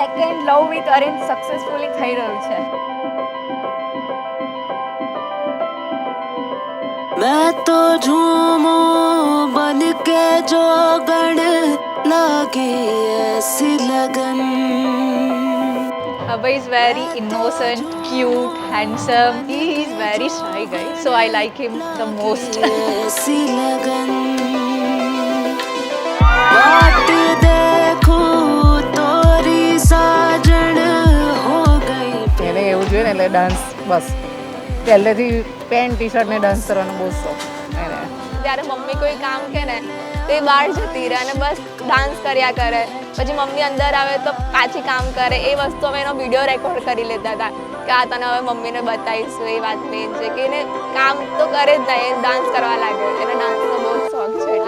Second love with arrange successfully થઈ રહ્યું છે. मैं तो झूमूं बन के जो गण लागे ऐसी लगन. Abhay is very innocent, cute, handsome. He is very shy guy, so I like him the most. ऐसी लगन बाट देखूं तोरी साजन हो गई. એને એવું જોઈએ ને એટલે ડાન્સ બસ પહેલેથી પેન્ટ ટી શર્ટ ને ડાન્સ કરવાનો બહુ શોખ એને. જ્યારે મમ્મી કોઈ કામ કે ને તો એ બહાર જતી રહે અને બસ ડાન્સ કર્યા કરે. પછી મમ્મી અંદર આવે તો પાછી કામ કરે. એ વસ્તુ અમે એનો વિડીયો રેકોર્ડ કરી લેતા હતા કે આ તને હવે મમ્મીને બતાવીશું. એ વાત મેન છે કે એને કામ તો કરે જ નહીં, એ ડાન્સ કરવા લાગે. એને ડાન્સનો બહુ જ શોખ છે.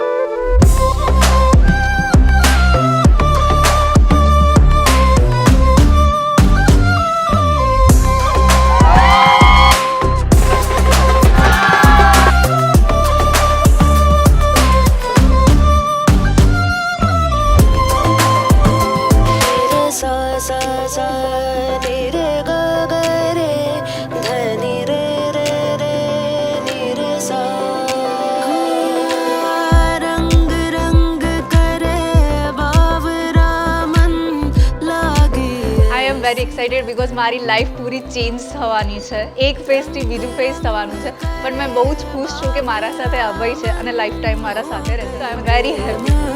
વેરી એક્સાઇટેડ બીકોઝ મારી લાઈફ પૂરી ચેન્જ થવાની છે. એક ફેઝથી બીજું ફેઝ થવાનું છે. પણ મેં બહુ જ ખુશ છું કે મારા સાથે અભય છે અને લાઈફ ટાઈમ મારા સાથે રહેશે. આઈ એમ વેરી હેપી.